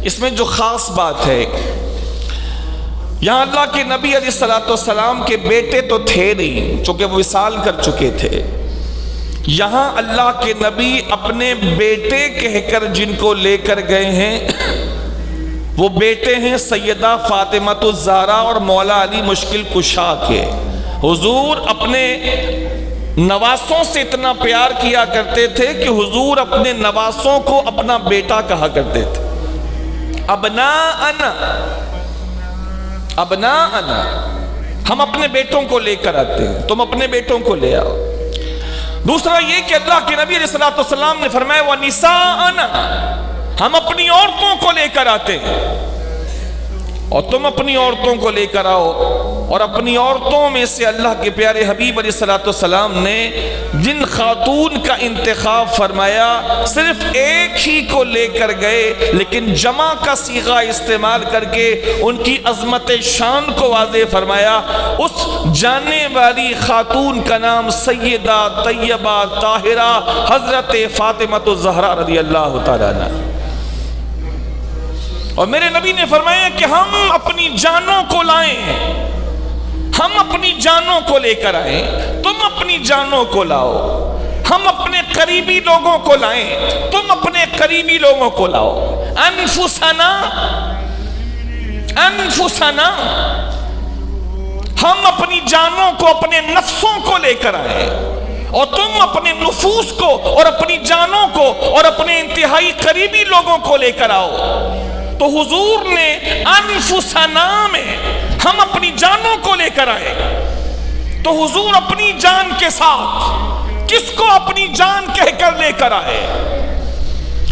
اس میں جو خاص بات ہے، یہاں اللہ کے نبی علیہ السلام کے بیٹے تو تھے نہیں چونکہ وہ وصال کر چکے تھے. یہاں اللہ کے نبی اپنے بیٹے کہہ کر جن کو لے کر گئے ہیں وہ بیٹے ہیں سیدہ فاطمہ الزہرا اور مولا علی مشکل کشا کے. حضور اپنے نواسوں سے اتنا پیار کیا کرتے تھے کہ حضور اپنے نواسوں کو اپنا بیٹا کہا کرتے تھے. ابناءنا ابناءنا، ہم اپنے بیٹوں کو لے کر آتے ہیں، تم اپنے بیٹوں کو لے آؤ. دوسرا یہ کہ اللہ کے نبی علیہ السلام نے فرمایا وَنِسَاءَنَا، ہم اپنی عورتوں کو لے کر آتے ہیں اور تم اپنی عورتوں کو لے کر آؤ. اور اپنی عورتوں میں سے اللہ کے پیارے حبیب علیہ السلام نے جن خاتون کا انتخاب فرمایا صرف ایک ہی کو لے کر گئے، لیکن جمع کا صیغہ استعمال کر کے ان کی عظمت شان کو واضح فرمایا. اس جانے والی خاتون کا نام سیدہ طیبہ طاہرہ حضرت فاطمہ الزہرا رضی اللہ تعالیٰ عنہا. اور میرے نبی نے فرمایا کہ ہم اپنی جانوں کو لائیں، ہم اپنی جانوں کو لے کر آئیں، تم اپنی جانوں کو لاؤ. ہم اپنے قریبی لوگوں کو لائیں، تم اپنے قریبی لوگوں کو لاؤ. انفسنا انفسنا، ہم اپنی جانوں کو اپنے نفسوں کو لے کر آئیں اور تم اپنے نفوس کو اور اپنی جانوں کو اور اپنے انتہائی قریبی لوگوں کو لے کر آؤ. تو حضور نے انفسنا میں ہم اپنی جانوں کو لے کر آئے. تو حضور اپنی جان کے ساتھ کس کو اپنی جان کہہ کر لے کر آئے؟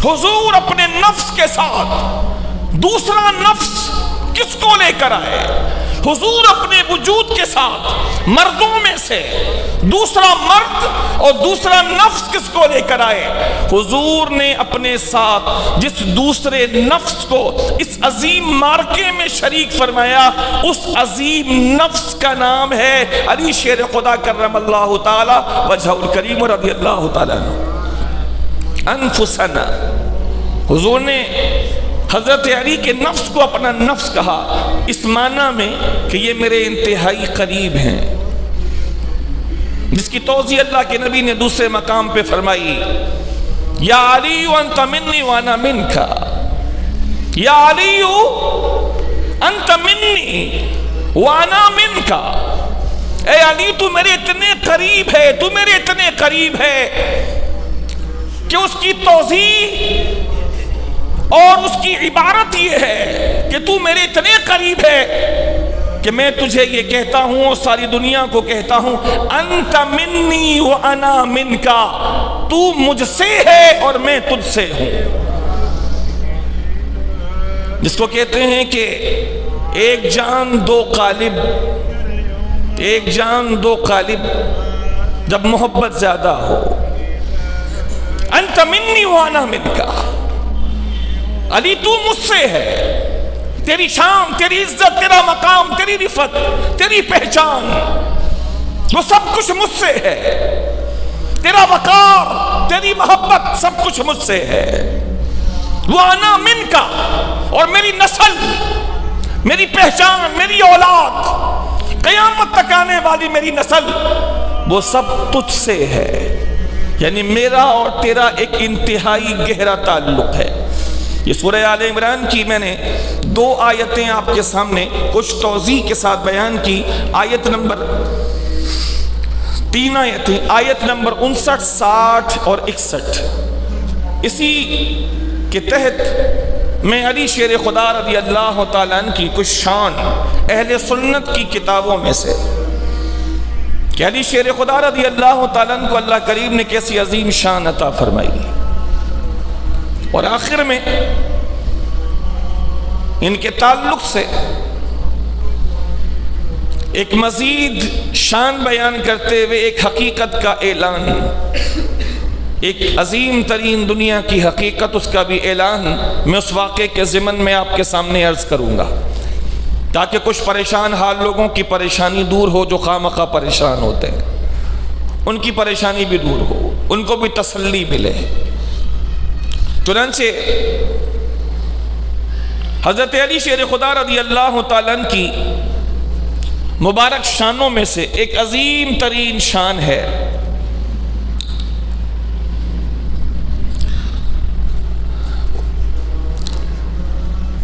حضور اپنے نفس کے ساتھ دوسرا نفس کس کو لے کر آئے؟ حضور اپنے وجود کے ساتھ مردوں میں سے دوسرا مرد اور دوسرا نفس کس کو لے کر آئے؟ حضور نے اپنے ساتھ جس دوسرے نفس کو اس عظیم مارکے میں شریک فرمایا اس عظیم نفس کا نام ہے علی شیر خدا کرم اللہ تعالی وجہہ الکریم رضی اللہ تعالیٰ عنہ. انفسنا، حضور نے حضرت علی کے نفس کو اپنا نفس کہا اس معنی میں کہ یہ میرے انتہائی قریب ہیں، جس کی توضیح اللہ کے نبی نے دوسرے مقام پہ فرمائی یا علی انت منی وانا منکا، یا علی انت منی وانا منکا. اے علی تو میرے اتنے قریب ہے، تو میرے اتنے قریب ہے کہ اس کی توضیح اور اس کی عبارت یہ ہے کہ تو میرے اتنے قریب ہے کہ میں تجھے یہ کہتا ہوں اور ساری دنیا کو کہتا ہوں انت منی وانا منکا، تو مجھ سے ہے اور میں تجھ سے ہوں. جس کو کہتے ہیں کہ ایک جان دو قالب، ایک جان دو قالب جب محبت زیادہ ہو. انت منی وانا منکا، علی تو مجھ سے ہے، تیری شان، تیری عزت، تیرا مقام، تیری رفعت، تیری پہچان وہ سب کچھ مجھ سے ہے. تیرا وقار، تیری محبت سب کچھ مجھ سے ہے. وانا منکا، اور میری نسل، میری پہچان، میری اولاد، قیامت تک آنے والی میری نسل وہ سب تجھ سے ہے. یعنی میرا اور تیرا ایک انتہائی گہرا تعلق ہے. یہ سورہ آل عمران کی میں نے 2 آیتیں آپ کے سامنے کچھ توضیح کے ساتھ بیان کی. آیت نمبر 3 آیتیں، آیت نمبر 59، 60 اور 61. اسی کے تحت میں علی شیر خدا رضی اللہ تعالیٰ عنہ کی کچھ شان اہل سنت کی کتابوں میں سے کہ علی شیر خدا رضی اللہ تعالیٰ عنہ کو اللہ کریم نے کیسی عظیم شان عطا فرمائی. اور آخر میں ان کے تعلق سے ایک مزید شان بیان کرتے ہوئے ایک حقیقت کا اعلان، ایک عظیم ترین دنیا کی حقیقت، اس کا بھی اعلان میں اس واقعے کے ضمن میں آپ کے سامنے عرض کروں گا تاکہ کچھ پریشان حال لوگوں کی پریشانی دور ہو جو خواہ مخواہ پریشان ہوتے ہیں، ان کی پریشانی بھی دور ہو، ان کو بھی تسلی ملے. چنانچہ حضرت علی شیر خدا رضی اللہ تعالیٰ عنہ کی مبارک شانوں میں سے ایک عظیم ترین شان ہے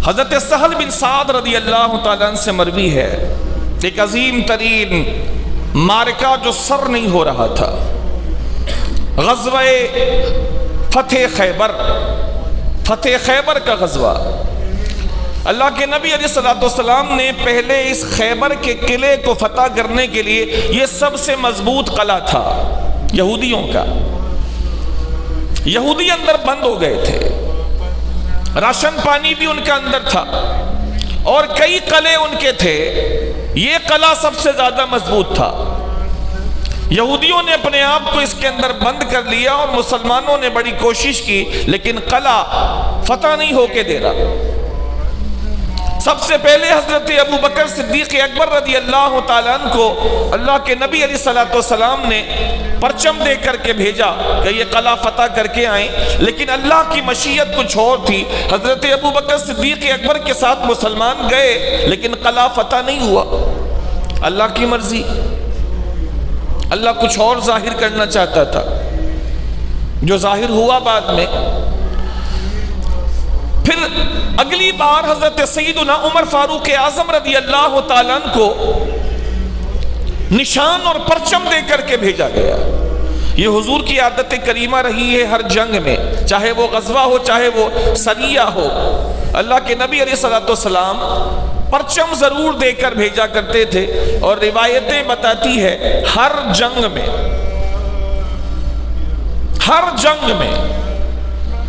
حضرت سہل بن سعد رضی اللہ تعالیٰ عنہ سے مروی ہے ایک عظیم ترین معرکہ جو سر نہیں ہو رہا تھا، غزوہ فتح خیبر، فتح خیبر کا غزوہ۔ اللہ کے نبی علیہ السلام نے پہلے اس خیبر کے قلعے کو فتح کرنے کے لیے، یہ سب سے مضبوط قلعہ تھا یہودیوں کا، یہودی اندر بند ہو گئے تھے، راشن پانی بھی ان کا اندر تھا اور کئی قلعے ان کے تھے، یہ قلعہ سب سے زیادہ مضبوط تھا۔ یہودیوں نے اپنے آپ کو اس کے اندر بند کر لیا اور مسلمانوں نے بڑی کوشش کی لیکن قلعہ فتح نہیں ہو کے دے رہا۔ سب سے پہلے حضرت ابو بکر صدیق اکبر رضی اللہ تعالیٰ عنہ کو اللہ کے نبی علیہ السلام نے پرچم دے کر کے بھیجا کہ یہ قلعہ فتح کر کے آئیں، لیکن اللہ کی مشیت کچھ اور تھی۔ حضرت ابو بکر صدیق اکبر کے ساتھ مسلمان گئے لیکن قلعہ فتح نہیں ہوا۔ اللہ کی مرضی، اللہ کچھ اور ظاہر کرنا چاہتا تھا، جو ظاہر ہوا بعد میں۔ پھر اگلی بار حضرت سیدنا عمر فاروق اعظم رضی اللہ تعالیٰ عنہ کو نشان اور پرچم دے کر کے بھیجا گیا۔ یہ حضور کی عادت کریمہ رہی ہے، ہر جنگ میں چاہے وہ غزوہ ہو چاہے وہ سریہ ہو، اللہ کے نبی علیہ السلام پرچم ضرور دے کر بھیجا کرتے تھے۔ اور روایتیں بتاتی ہے ہر جنگ میں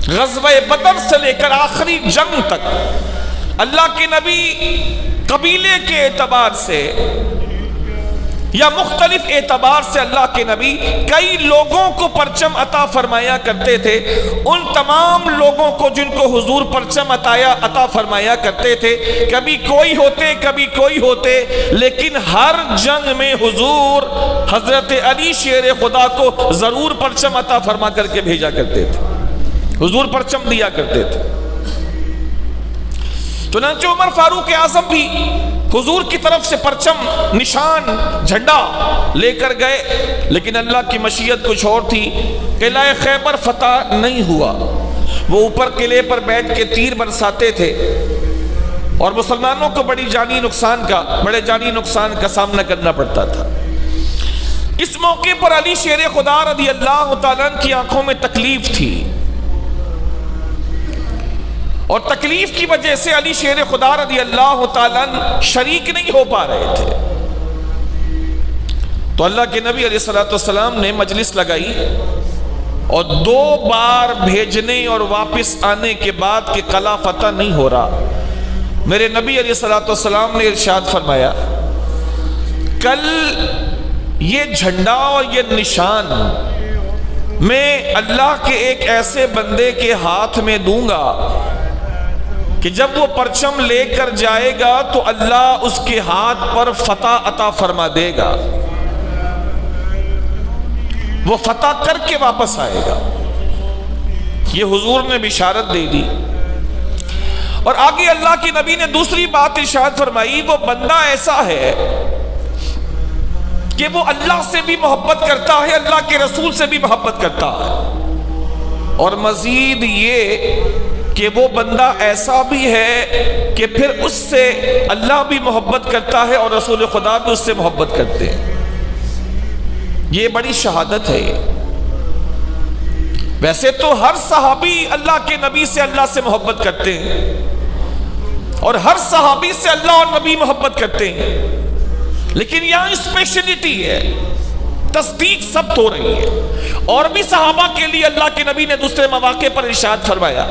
غزوہ بدر سے لے کر آخری جنگ تک اللہ کے نبی قبیلے کے اعتبار سے یا مختلف اعتبار سے اللہ کے نبی کئی لوگوں کو پرچم عطا فرمایا کرتے تھے۔ ان تمام لوگوں کو جن کو حضور پرچم عطا فرمایا کرتے تھے، کبھی کوئی ہوتے لیکن ہر جنگ میں حضور حضرت علی شیر خدا کو ضرور پرچم عطا فرما کر کے بھیجا کرتے تھے، حضور پرچم دیا کرتے تھے۔ چنانچہ عمر فاروق اعظم بھی حضور کی طرف سے پرچم، نشان، جھنڈا لے کر گئے، لیکن اللہ کی مشیت کچھ اور تھی۔ قلعہ خیبر فتح نہیں ہوا، وہ اوپر قلعے پر بیٹھ کے تیر برساتے تھے اور مسلمانوں کو بڑے جانی نقصان کا سامنا کرنا پڑتا تھا۔ اس موقع پر علی شیر خدا رضی اللہ تعالیٰ عنہ کی آنکھوں میں تکلیف تھی اور تکلیف کی وجہ سے علی شیر خدا رضی اللہ تعالیٰ عنہ شریک نہیں ہو پا رہے تھے۔ تو اللہ کے نبی علیہ السلام نے مجلس لگائی اور 2 بار بھیجنے اور واپس آنے کے بعد کہ قلعہ فتح نہیں ہو رہا، میرے نبی علیہ السلام نے ارشاد فرمایا، کل یہ جھنڈا اور یہ نشان میں اللہ کے ایک ایسے بندے کے ہاتھ میں دوں گا کہ جب وہ پرچم لے کر جائے گا تو اللہ اس کے ہاتھ پر فتح عطا فرما دے گا، وہ فتح کر کے واپس آئے گا۔ یہ حضور نے بشارت دے دی۔ اور آگے اللہ کے نبی نے دوسری بات ارشاد فرمائی، وہ بندہ ایسا ہے کہ وہ اللہ سے بھی محبت کرتا ہے، اللہ کے رسول سے بھی محبت کرتا ہے، اور مزید یہ کہ وہ بندہ ایسا بھی ہے کہ پھر اس سے اللہ بھی محبت کرتا ہے اور رسول خدا بھی اس سے محبت کرتے ہیں۔ یہ بڑی شہادت ہے۔ ویسے تو ہر صحابی اللہ کے نبی سے اللہ سے محبت کرتے ہیں اور ہر صحابی سے اللہ اور نبی محبت کرتے ہیں، لیکن یہاں اسپیشلٹی ہے، تصدیق ثبت ہو رہی ہے۔ اور بھی صحابہ کے لیے اللہ کے نبی نے دوسرے مواقع پر ارشاد فرمایا،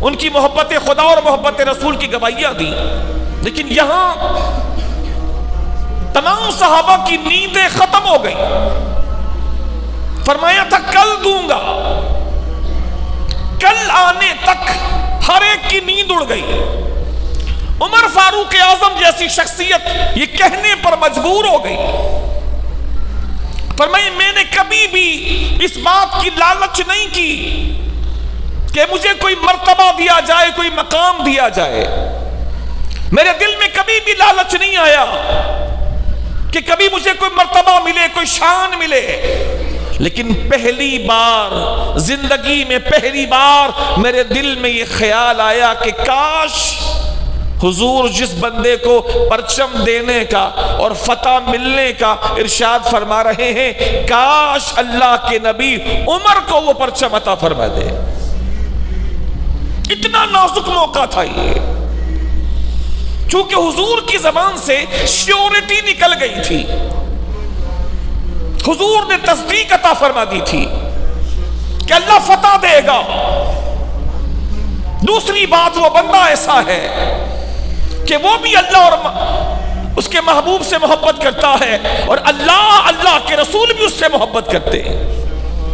ان کی محبت خدا اور محبت رسول کی گواہیاں دی، لیکن یہاں تمام صحابہ کی نیندیں ختم ہو گئی۔ فرمایا تھا کل دوں گا، کل آنے تک ہر ایک کی نیند اڑ گئی۔ عمر فاروق اعظم جیسی شخصیت یہ کہنے پر مجبور ہو گئی۔ فرمایا میں نے کبھی بھی اس بات کی لالچ نہیں کی کہ مجھے کوئی مرتبہ دیا جائے، کوئی مقام دیا جائے، میرے دل میں کبھی بھی لالچ نہیں آیا کہ کبھی مجھے کوئی مرتبہ ملے، کوئی شان ملے، لیکن پہلی بار زندگی میں پہلی بار میرے دل میں یہ خیال آیا کہ کاش حضور جس بندے کو پرچم دینے کا اور فتح ملنے کا ارشاد فرما رہے ہیں، کاش اللہ کے نبی عمر کو وہ پرچم عطا فرما دے۔ اتنا نازک موقع تھا یہ، چونکہ حضور کی زبان سے شیورٹی نکل گئی تھی، حضور نے تصدیق عطا فرما دی تھی کہ اللہ فتح دے گا۔ دوسری بات، وہ بندہ ایسا ہے کہ وہ بھی اللہ اور اس کے محبوب سے محبت کرتا ہے، اور اللہ کے رسول بھی اس سے محبت کرتے ہیں۔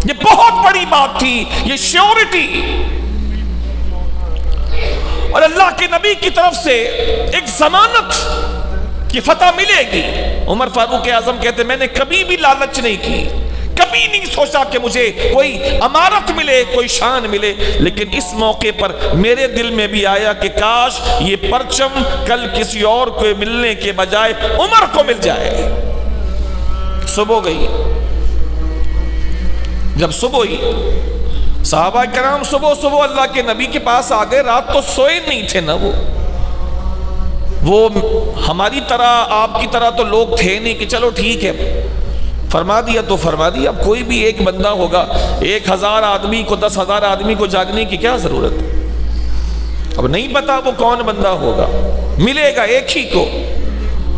یہ بہت بڑی بات تھی، یہ شیورٹی، اور اللہ کے نبی کی طرف سے ایک ضمانت کہ فتح ملے گی۔ عمر فاروق اعظم کہتے میں نے کبھی بھی لالچ نہیں کی، کبھی نہیں سوچا کہ مجھے کوئی امارت ملے، کوئی شان ملے، لیکن اس موقع پر میرے دل میں بھی آیا کہ کاش یہ پرچم کل کسی اور کو ملنے کے بجائے عمر کو مل جائے۔ صبح گئی، جب صبح ہوئی صحابہ کرام صبح اللہ کے نبی کے پاس آ گئے۔ رات تو سوئے نہیں تھے نا، وہ ہماری طرح آپ کی طرح تو لوگ تھے نہیں کہ چلو ٹھیک ہے فرما دیا تو فرما دیا۔ اب کوئی بھی ایک بندہ ہوگا، 1000 آدمی کو 10,000 آدمی کو جاگنے کی کیا ضرورت ہے؟ اب نہیں پتا وہ کون بندہ ہوگا، ملے گا ایک ہی کو،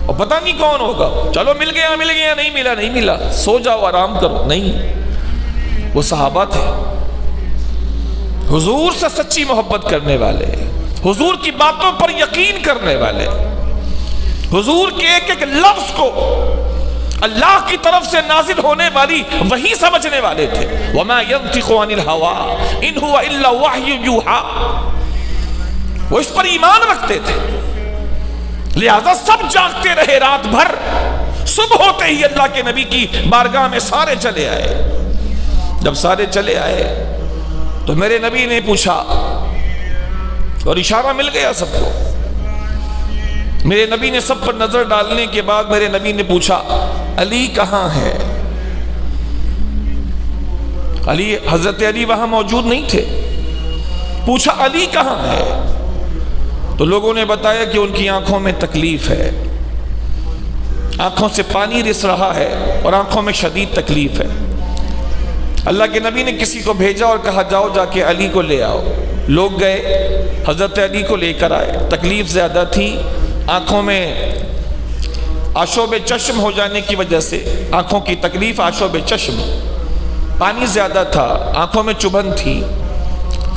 اور پتہ نہیں کون ہوگا، چلو مل گیا نہیں ملا سو جاؤ آرام کرو۔ نہیں، وہ صحابہ تھے، حضور سے سچی محبت کرنے والے، حضور کی باتوں پر یقین کرنے والے، حضور کے ایک ایک لفظ کو اللہ کی طرف سے نازل ہونے والی وحی سمجھنے والے تھے۔ وَمَا يَنْطِقُ عَنِ الْهَوَىٰ إِنْ هُوَ إِلَّا وَحْيٌ يُوحَىٰ، وہ اس پر ایمان رکھتے تھے، لہذا سب جاگتے رہے رات بھر۔ صبح ہوتے ہی اللہ کے نبی کی بارگاہ میں سارے چلے آئے۔ جب سارے چلے آئے تو میرے نبی نے پوچھا، اور اشارہ مل گیا سب کو۔ میرے نبی نے سب پر نظر ڈالنے کے بعد میرے نبی نے پوچھا علی کہاں ہے؟ حضرت علی وہاں موجود نہیں تھے۔ پوچھا علی کہاں ہے؟ تو لوگوں نے بتایا کہ ان کی آنکھوں میں تکلیف ہے، آنکھوں سے پانی رس رہا ہے اور آنکھوں میں شدید تکلیف ہے۔ اللہ کے نبی نے کسی کو بھیجا اور کہا جاؤ جا کے علی کو لے آؤ۔ لوگ گئے، حضرت علی کو لے کر آئے۔ تکلیف زیادہ تھی، آنکھوں میں آشوب چشم ہو جانے کی وجہ سے، آنکھوں کی تکلیف آشوب چشم، پانی زیادہ تھا، آنکھوں میں چبھن تھی،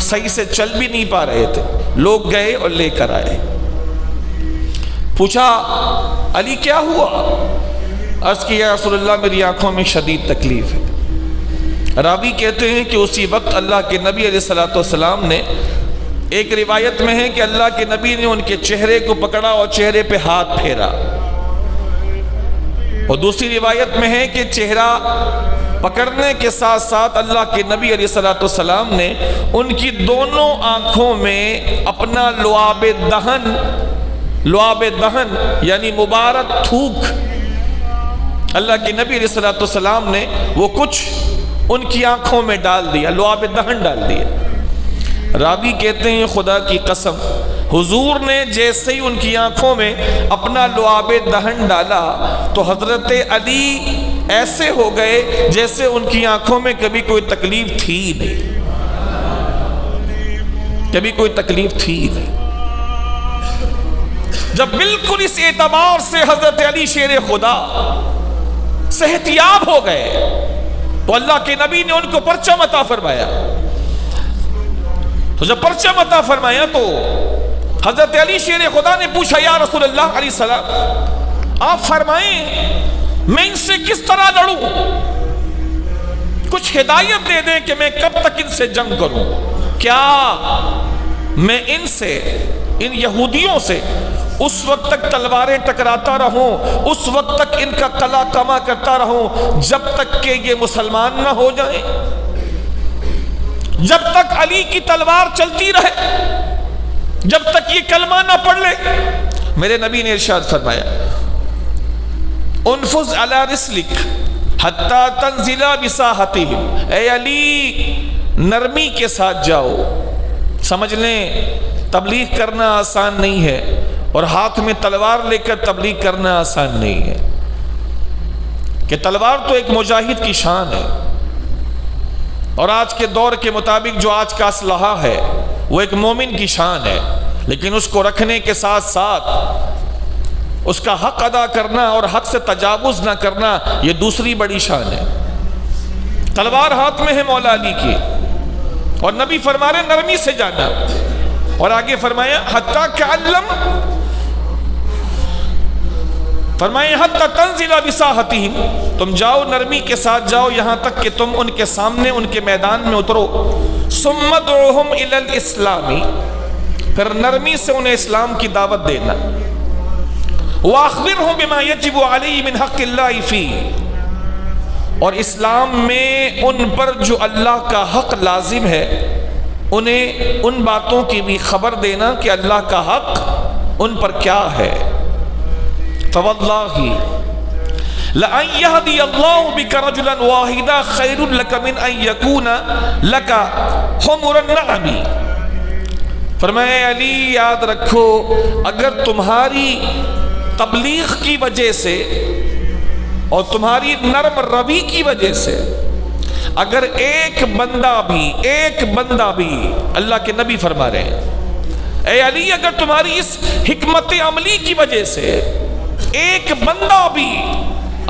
صحیح سے چل بھی نہیں پا رہے تھے۔ لوگ گئے اور لے کر آئے۔ پوچھا علی کیا ہوا؟ عرض کیا یا رسول اللہ میری آنکھوں میں شدید تکلیف ہے۔ راوی کہتے ہیں کہ اسی وقت اللہ کے نبی علیہ السلام نے، ایک روایت میں ہے کہ اللہ کے نبی نے ان کے چہرے کو پکڑا اور چہرے پہ ہاتھ پھیرا، اور دوسری روایت میں ہے کہ چہرہ پکڑنے کے ساتھ ساتھ اللہ کے نبی علیہ السلام نے ان کی دونوں آنکھوں میں اپنا لعاب دہن یعنی مبارک تھوک، اللہ کے نبی علیہ السلام نے وہ کچھ ان کی آنکھوں میں ڈال دیا، لعاب دہن ڈال دیا۔ راوی کہتے ہیں خدا کی قسم، حضور نے جیسے ہی ان کی آنکھوں میں اپنا لعاب دہن ڈالا تو حضرت علی ایسے ہو گئے جیسے ان کی آنکھوں میں کبھی کوئی تکلیف تھی نہیں، کبھی کوئی تکلیف تھی نہیں۔ جب بالکل اس اعتبار سے حضرت علی شیر خدا صحتیاب ہو گئے تو اللہ کے نبی نے ان کو پرچم عطا فرمایا۔ تو جب پرچم عطا فرمایا تو حضرت علی شیر خدا نے پوچھا یا رسول اللہ علیہ السلام آپ فرمائیں میں ان سے کس طرح لڑوں، کچھ ہدایت دے دیں کہ میں کب تک ان سے جنگ کروں؟ کیا میں ان یہودیوں سے اس وقت تک تلواریں ٹکراتا رہوں، اس وقت تک ان کا قلع کما کرتا رہوں جب تک کہ یہ مسلمان نہ ہو جائیں، جب تک علی کی تلوار چلتی رہے، جب تک یہ کلمہ نہ پڑھ لے؟ میرے نبی نے ارشاد فرمایا انفذ علی رسلک حتی تنزل بساحتہم، اے علی نرمی کے ساتھ جاؤ۔ سمجھ لیں تبلیغ کرنا آسان نہیں ہے، اور ہاتھ میں تلوار لے کر تبلیغ کرنا آسان نہیں ہے، کہ تلوار تو ایک مجاہد کی شان ہے، اور آج کے دور کے مطابق جو آج کا اسلحہ ہے وہ ایک مومن کی شان ہے، لیکن اس کو رکھنے کے ساتھ ساتھ اس کا حق ادا کرنا اور حد سے تجاوز نہ کرنا یہ دوسری بڑی شان ہے۔ تلوار ہاتھ میں ہے مولا علی کی، اور نبی فرما رہے نرمی سے جانا، اور آگے فرمایا حتیٰ کعلم، فرمائے حتیٰ تنزل بساحتہم، تم جاؤ نرمی کے ساتھ جاؤ یہاں تک کہ تم ان کے سامنے ان کے میدان میں اترو، ثم ادعوہم الی الاسلام، پھر نرمی سے انہیں اسلام کی دعوت دینا، واخبرہم بما یجب علیہ من حق اللہ فی، اور اسلام میں ان پر جو اللہ کا حق لازم ہے انہیں ان باتوں کی بھی خبر دینا کہ اللہ کا حق ان پر کیا ہے۔ فواللہ لَأَن يَهْدِيَ اللَّهُ بِكَ رَجُلًا وَاحِدًا خَيْرٌ لَكَ مِنْ أَن يَكُونَ لَكَ حُمُرُ النَّعَمِ، فرمایا علی یاد رکھو اگر تمہاری تبلیغ کی وجہ سے اور تمہاری نرم روی کی وجہ سے اگر ایک بندہ بھی اللہ کے نبی فرما رہے ہیں، اے علی اگر تمہاری اس حکمت عملی کی وجہ سے ایک بندہ بھی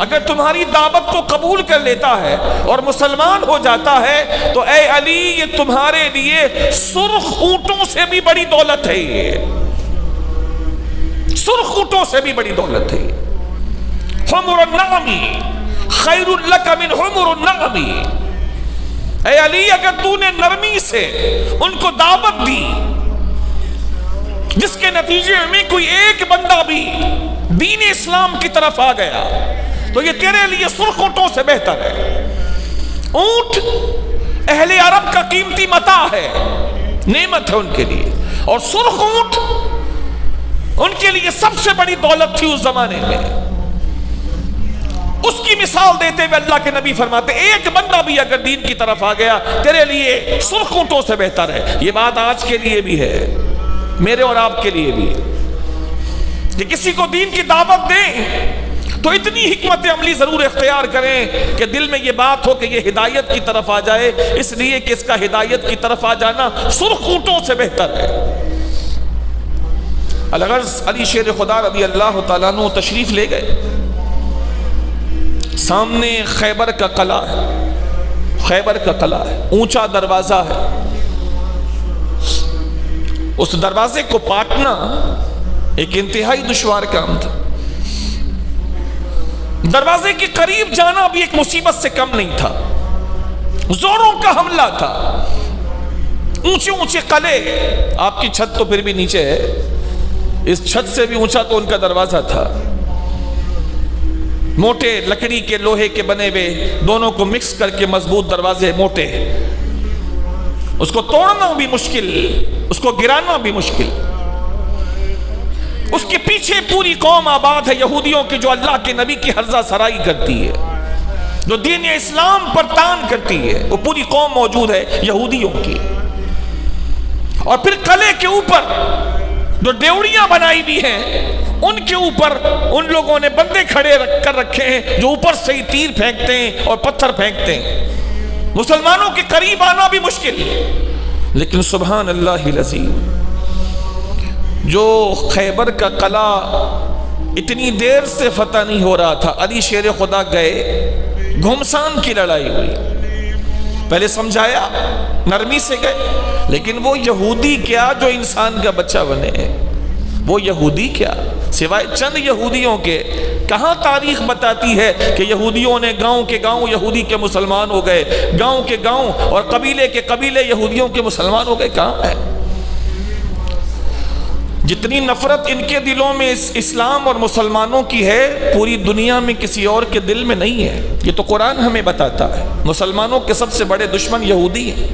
اگر تمہاری دعوت کو قبول کر لیتا ہے اور مسلمان ہو جاتا ہے تو اے علی یہ تمہارے لیے سرخ اونٹوں سے بھی بڑی دولت ہے، یہ سرخ اونٹوں سے بھی بڑی دولت ہے۔ حمر النعم خیر لک من حمر النعم، اے علی اگر تو نے نرمی سے ان کو دعوت دی جس کے نتیجے میں کوئی ایک بندہ بھی دین اسلام کی طرف آ گیا تو یہ تیرے لیے سرخ اونٹوں سے بہتر ہے۔ اونٹ اہل عرب کا قیمتی متاع ہے، نعمت ہے ان کے لیے، اور سرخ اونٹ ان کے لیے سب سے بڑی دولت تھی اس زمانے میں۔ اس کی مثال دیتے ہوئے اللہ کے نبی فرماتے ایک بندہ بھی اگر دین کی طرف آ گیا تیرے لیے سرخ اونٹوں سے بہتر ہے۔ یہ بات آج کے لیے بھی ہے، میرے اور آپ کے لیے بھی، کہ کسی کو دین کی دعوت دیں تو اتنی حکمت عملی ضرور اختیار کریں کہ دل میں یہ بات ہو کہ یہ ہدایت کی طرف آ جائے، اس لیے کہ اس کا ہدایت کی طرف آ جانا سرخ اونٹوں سے بہتر ہے۔ الغرض علی شیر خدا رضی اللہ تعالیٰ عنہ تشریف لے گئے، سامنے خیبر کا قلعہ ہے، خیبر کا قلعہ ہے، اونچا دروازہ ہے، اس دروازے کو پاٹنا ایک انتہائی دشوار کام تھا، دروازے کے قریب جانا بھی ایک مصیبت سے کم نہیں تھا، زوروں کا حملہ تھا، اونچے اونچے قلعے، آپ کی چھت تو پھر بھی نیچے ہے، اس چھت سے بھی اونچا تو ان کا دروازہ تھا، موٹے لکڑی کے لوہے کے بنے ہوئے دونوں کو مکس کر کے مضبوط دروازے، موٹے، اس کو توڑنا بھی مشکل، اس کو گرانا بھی مشکل، اس کے پیچھے پوری قوم آباد ہے یہودیوں کی جو اللہ کے نبی کی ہرزہ سرائی کرتی ہے، جو دین اسلام پر تان کرتی ہے، وہ پوری قوم موجود ہے یہودیوں کی، اور پھر قلعے کے اوپر جو ڈیوڑیاں بنائی بھی ہیں ان کے اوپر ان لوگوں نے بندے کھڑے کر رکھے ہیں جو اوپر سے ہی تیر پھینکتے ہیں اور پتھر پھینکتے ہیں، مسلمانوں کے قریب آنا بھی مشکل، لیکن سبحان اللہ العظیم جو خیبر کا قلعہ اتنی دیر سے فتح نہیں ہو رہا تھا، علی شیر خدا گئے، گھمسان کی لڑائی ہوئی، پہلے سمجھایا، نرمی سے گئے، لیکن وہ یہودی کیا جو انسان کا بچہ بنے، وہ یہودی کیا سوائے چند یہودیوں کے، کہاں تاریخ بتاتی ہے کہ یہودیوں نے گاؤں کے گاؤں یہودی کے مسلمان ہو گئے، گاؤں کے گاؤں اور قبیلے کے قبیلے یہودیوں کے مسلمان ہو گئے، کہاں ہے؟ جتنی نفرت ان کے دلوں میں اسلام اور مسلمانوں کی ہے پوری دنیا میں کسی اور کے دل میں نہیں ہے، یہ تو قرآن ہمیں بتاتا ہے، مسلمانوں کے سب سے بڑے دشمن یہودی ہیں۔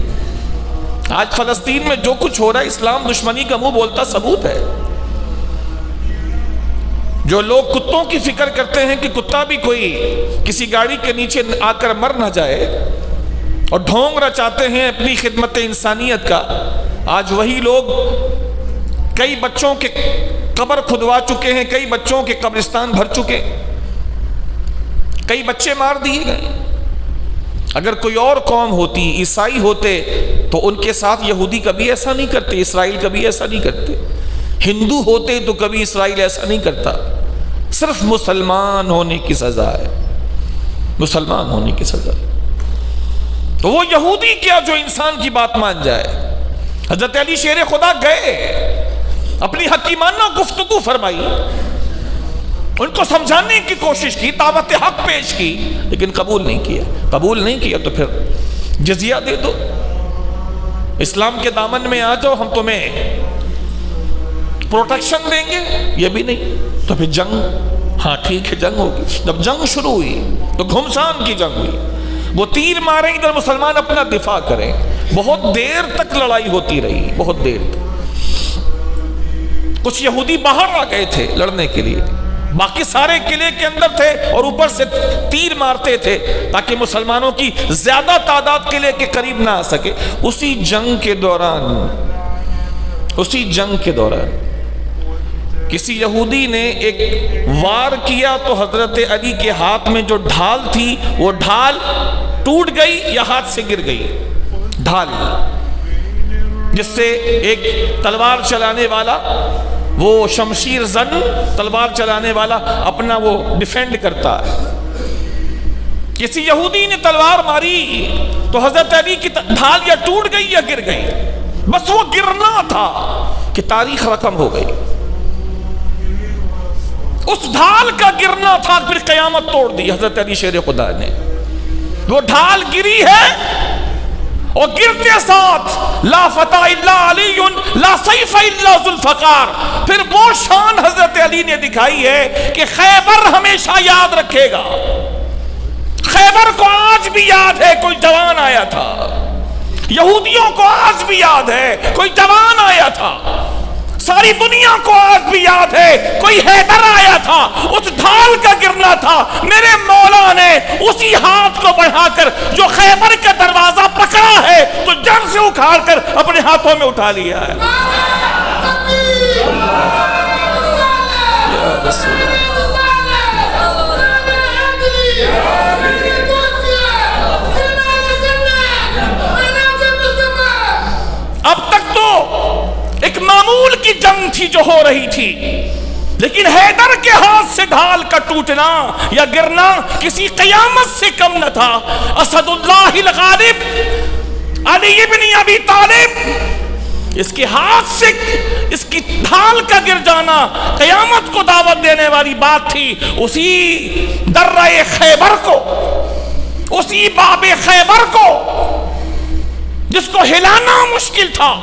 آج فلسطین میں جو کچھ ہو رہا ہے اسلام دشمنی کا منہ بولتا ثبوت ہے، جو لوگ کتوں کی فکر کرتے ہیں کہ کتا بھی کوئی کسی گاڑی کے نیچے آ کر مر نہ جائے اور ڈھونگ رچاتے ہیں اپنی خدمت انسانیت کا، آج وہی لوگ کئی بچوں کے قبر کھدوا چکے ہیں، کئی بچوں کے قبرستان بھر چکے، کئی بچے مار دیے گئے۔ اگر کوئی اور قوم ہوتی، عیسائی ہوتے، تو ان کے ساتھ یہودی کبھی ایسا نہیں کرتے، اسرائیل کبھی ایسا نہیں کرتے، ہندو ہوتے تو کبھی اسرائیل ایسا نہیں کرتا۔ صرف مسلمان ہونے کی سزا ہے، مسلمان ہونے کی سزا ہے۔ تو وہ یہودی کیا جو انسان کی بات مان جائے۔ حضرت علی شیر خدا گئے، اپنی حکیمانہ گفتگو فرمائی، ان کو سمجھانے کی کوشش کی، دعوت حق پیش کی، لیکن قبول نہیں کیا۔ قبول نہیں کیا تو پھر جزیہ دے دو، اسلام کے دامن میں آ جاؤ، ہم تمہیں پروٹیکشن دیں گے، یہ بھی نہیں تو پھر جنگ۔ ہاں ٹھیک ہے، جنگ ہوگی۔ جب جنگ شروع ہوئی تو گھمسان کی جنگ ہوئی، وہ تیر ماریں ادھر مسلمان اپنا دفاع کریں، بہت دیر تک لڑائی ہوتی رہی، بہت دیر تک۔ کچھ یہودی باہر آ گئے تھے لڑنے کے لیے، باقی سارے قلعے کے اندر تھے اور اوپر سے تیر مارتے تھے تاکہ مسلمانوں کی زیادہ تعداد قلعے کے قریب نہ آ سکے۔ اسی جنگ کے دوران کسی یہودی نے ایک وار کیا تو حضرت علی کے ہاتھ میں جو ڈھال تھی وہ ڈھال ٹوٹ گئی یا ہاتھ سے گر گئی، ڈھال، جس سے ایک تلوار چلانے والا، وہ شمشیر زن تلوار چلانے والا اپنا وہ ڈیفینڈ کرتا ہے۔ کسی یہودی نے تلوار ماری تو حضرت علی کی ڈھال یا ٹوٹ گئی یا گر گئی، بس وہ گرنا تھا کہ تاریخ رقم ہو گئی۔ اس ڈھال کا گرنا تھا، پھر قیامت توڑ دی حضرت علی شیر خدا نے۔ وہ ڈھال گری ہے اور گرتے ساتھ لا فتح الا علی لا سیف الا ذوالفقار، پھر وہ شان حضرت علی نے دکھائی ہے کہ خیبر ہمیشہ یاد رکھے گا۔ خیبر کو آج بھی یاد ہے، کوئی جوان آیا تھا، یہودیوں کو آج بھی یاد ہے، کوئی جوان آیا تھا، ساری دنیا کو آج بھی یاد ہے، کوئی حیدر آیا تھا، اس ڈھال کا گرنا تھا۔ میرے مولا نے اسی ہاتھ کو بڑھا کر جو خیبر کا دروازہ پکڑا ہے تو جڑ سے اکھاڑ کر اپنے ہاتھوں میں اٹھا لیا ہے۔ اب تک تو ایک معمول کی جنگ تھی جو ہو رہی تھی، لیکن حیدر کے ہاتھ سے ڈھال کا ٹوٹنا یا گرنا کسی قیامت سے کم نہ تھا۔ اسد اللہ الغالب علی ابن ابی طالب، اس کے ہاتھ سے اس کی ڈھال کا گر جانا قیامت کو دعوت دینے والی بات تھی۔ اسی درہ خیبر کو، اسی باب خیبر کو جس کو ہلانا مشکل تھا،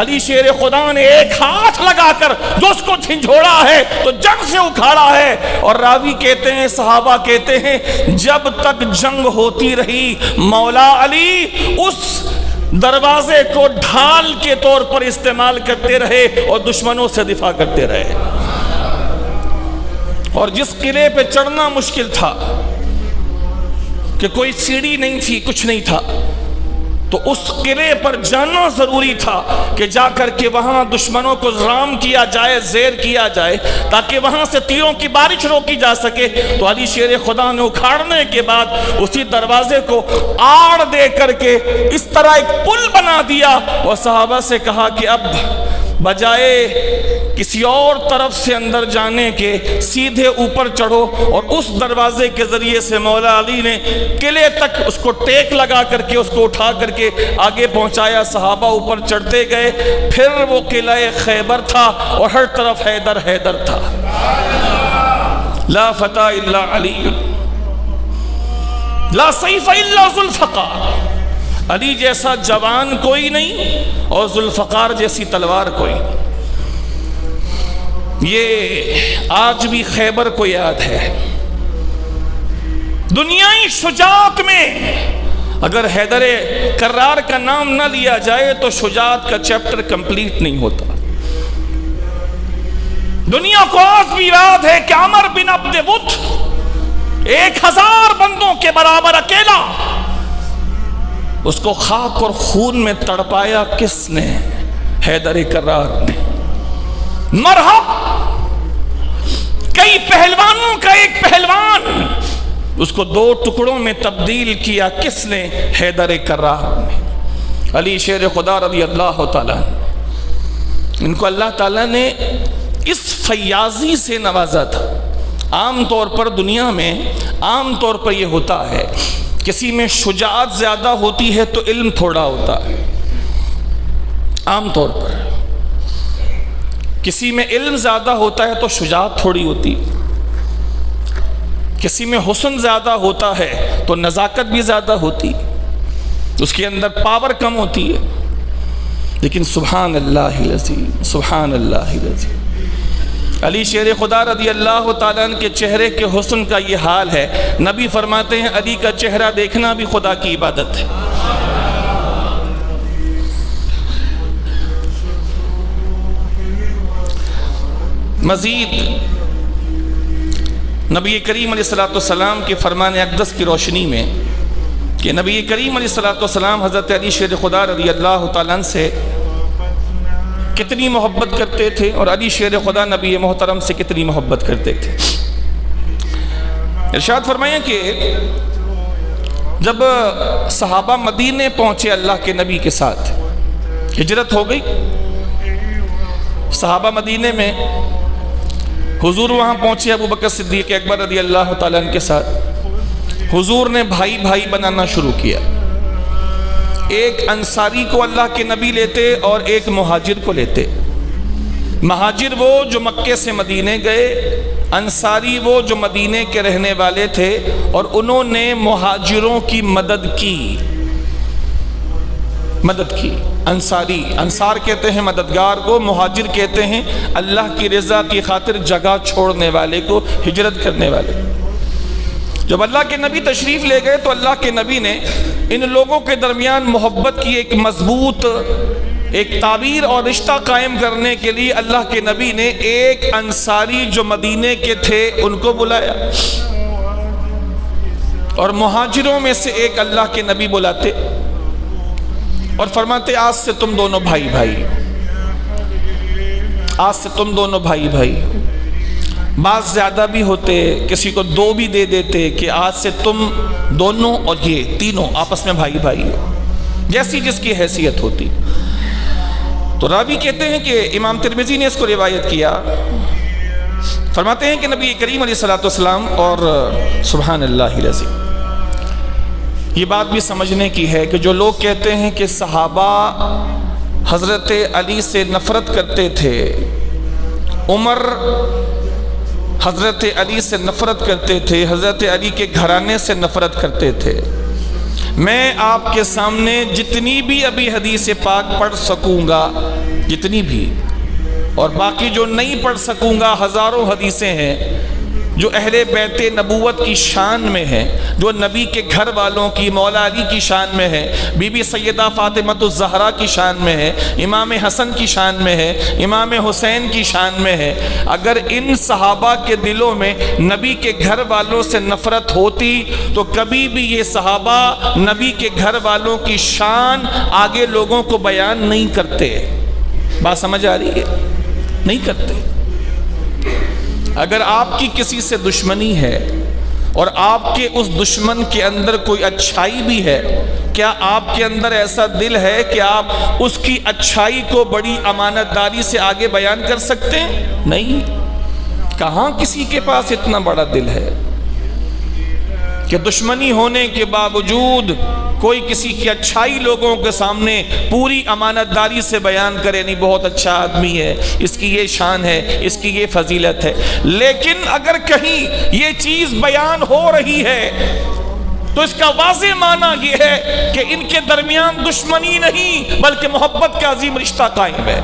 علی شیر خدا نے ایک ہاتھ لگا کر جو اس کو جھنجھوڑا ہے تو جنگ سے اکھاڑا ہے۔ اور راوی کہتے ہیں، صحابہ کہتے ہیں، جب تک جنگ ہوتی رہی مولا علی اس دروازے کو ڈھال کے طور پر استعمال کرتے رہے اور دشمنوں سے دفاع کرتے رہے۔ اور جس قلعے پہ چڑھنا مشکل تھا کہ کوئی سیڑھی نہیں تھی، کچھ نہیں تھا، تو اس قلعے پر جانا ضروری تھا کہ جا کر کے وہاں دشمنوں کو رام کیا جائے، زیر کیا جائے، تاکہ وہاں سے تیروں کی بارش روکی جا سکے۔ تو علی شیر خدا نے اکھاڑنے کے بعد اسی دروازے کو آڑ دے کر کے اس طرح ایک پل بنا دیا اور صحابہ سے کہا کہ اب بجائے کسی اور طرف سے اندر جانے کے سیدھے اوپر چڑھو، اور اس دروازے کے ذریعے سے مولا علی نے قلعے تک اس کو ٹیک لگا کر کے اس کو اٹھا کر کے آگے پہنچایا۔ صحابہ اوپر چڑھتے گئے، پھر وہ قلعہ خیبر تھا اور ہر طرف حیدر حیدر تھا۔ لا فتح الا علی لا سیف الا ذوالفقار، علی جیسا جوان کوئی نہیں اور ذوالفقار جیسی تلوار کوئی نہیں۔ یہ آج بھی خیبر کو یاد ہے۔ دنیائی شجاعت میں اگر حیدر کرار کا نام نہ لیا جائے تو شجاعت کا چیپٹر کمپلیٹ نہیں ہوتا۔ دنیا کو آج بھی یاد ہے کہ عمر بن عبد ود 1000 بندوں کے برابر اکیلا، اس کو خاک اور خون میں تڑپایا کس نے؟ حیدر کرار نے۔ مرحب، کئی پہلوانوں کا ایک پہلوان، اس کو 2 ٹکڑوں میں تبدیل کیا کس نے؟ حیدر کرار نے۔ علی شیر خدا رضی اللہ تعالیٰ، ان کو اللہ تعالیٰ نے اس فیاضی سے نوازا تھا۔ عام طور پر دنیا میں عام طور پر یہ ہوتا ہے، کسی میں شجاعت زیادہ ہوتی ہے تو علم تھوڑا ہوتا ہے۔ عام طور پر کسی میں علم زیادہ ہوتا ہے تو شجاعت تھوڑی ہوتی ہے، کسی میں حسن زیادہ ہوتا ہے تو نزاکت بھی زیادہ ہوتی ہے، اس کے اندر پاور کم ہوتی ہے۔ لیکن سبحان اللہ العظیم، سبحان اللہ العظیم، علی شیر خدا رضی اللہ تعالیٰ عنہ کے چہرے کے حسن کا یہ حال ہے۔ نبی فرماتے ہیں علی کا چہرہ دیکھنا بھی خدا کی عبادت ہے۔ مزید نبی کریم علیہ السلام کے فرمان اقدس کی روشنی میں کہ نبی کریم علیہ السلام حضرت علی شیر خدا رضی اللہ تعالیٰ عنہ سے کتنی محبت کرتے تھے، اور علی شیر خدا نبی محترم سے کتنی محبت کرتے تھے۔ ارشاد فرمایا کہ جب صحابہ مدینے پہنچے اللہ کے نبی کے ساتھ، ہجرت ہو گئی، صحابہ مدینے میں، حضور وہاں پہنچے ابو بکر صدیق اکبر رضی اللہ تعالیٰ عنہ کے ساتھ۔ حضور نے بھائی بھائی بنانا شروع کیا، ایک انصاری کو اللہ کے نبی لیتے اور ایک مہاجر کو لیتے۔ مہاجر وہ جو مکے سے مدینے گئے، انصاری وہ جو مدینے کے رہنے والے تھے، اور انہوں نے مہاجروں کی مدد کی۔ انصاری، انصار کہتے ہیں مددگار کو، مہاجر کہتے ہیں اللہ کی رضا کی خاطر جگہ چھوڑنے والے کو، ہجرت کرنے والے۔ جب اللہ کے نبی تشریف لے گئے تو اللہ کے نبی نے ان لوگوں کے درمیان محبت کی ایک مضبوط ایک تعبیر اور رشتہ قائم کرنے کے لیے اللہ کے نبی نے ایک انصاری جو مدینے کے تھے ان کو بلایا، اور مہاجروں میں سے ایک اللہ کے نبی بلاتے اور فرماتے آج سے تم دونوں بھائی بھائی، آج سے تم دونوں بھائی بھائی۔ بعض زیادہ بھی ہوتے، کسی کو 2 بھی دے دیتے کہ آج سے تم دونوں اور یہ تینوں آپس میں بھائی بھائی ہو، جیسی جس کی حیثیت ہوتی۔ تو راوی کہتے ہیں کہ امام ترمذی نے اس کو روایت کیا، فرماتے ہیں کہ نبی کریم علیہ السلام اور سبحان اللہ العظیم، یہ بات بھی سمجھنے کی ہے کہ جو لوگ کہتے ہیں کہ صحابہ حضرت علی سے نفرت کرتے تھے، عمر حضرت علی سے نفرت کرتے تھے، حضرت علی کے گھرانے سے نفرت کرتے تھے، میں آپ کے سامنے جتنی بھی ابھی حدیث پاک پڑھ سکوں گا، جتنی بھی، اور باقی جو نہیں پڑھ سکوں گا ہزاروں حدیثیں ہیں جو اہل بیت نبوت کی شان میں ہے، جو نبی کے گھر والوں کی، مولا علی کی شان میں ہے، بی بی سیدہ فاطمۃ الزہرا کی شان میں ہے، امام حسن کی شان میں ہے، امام حسین کی شان میں ہے۔ اگر ان صحابہ کے دلوں میں نبی کے گھر والوں سے نفرت ہوتی تو کبھی بھی یہ صحابہ نبی کے گھر والوں کی شان آگے لوگوں کو بیان نہیں کرتے۔ بات سمجھ آ رہی ہے؟ نہیں کرتے۔ اگر آپ کی کسی سے دشمنی ہے اور آپ کے اس دشمن کے اندر کوئی اچھائی بھی ہے، کیا آپ کے اندر ایسا دل ہے کہ آپ اس کی اچھائی کو بڑی امانت داری سے آگے بیان کر سکتے ہیں؟ نہیں۔ کہاں کسی کے پاس اتنا بڑا دل ہے کہ دشمنی ہونے کے باوجود کوئی کسی کی اچھائی لوگوں کے سامنے پوری امانت داری سے بیان کرے، نہیں بہت اچھا آدمی ہے، اس کی یہ شان ہے، اس کی یہ فضیلت ہے۔ لیکن اگر کہیں یہ چیز بیان ہو رہی ہے تو اس کا واضح معنی یہ ہے کہ ان کے درمیان دشمنی نہیں بلکہ محبت کا عظیم رشتہ قائم ہے۔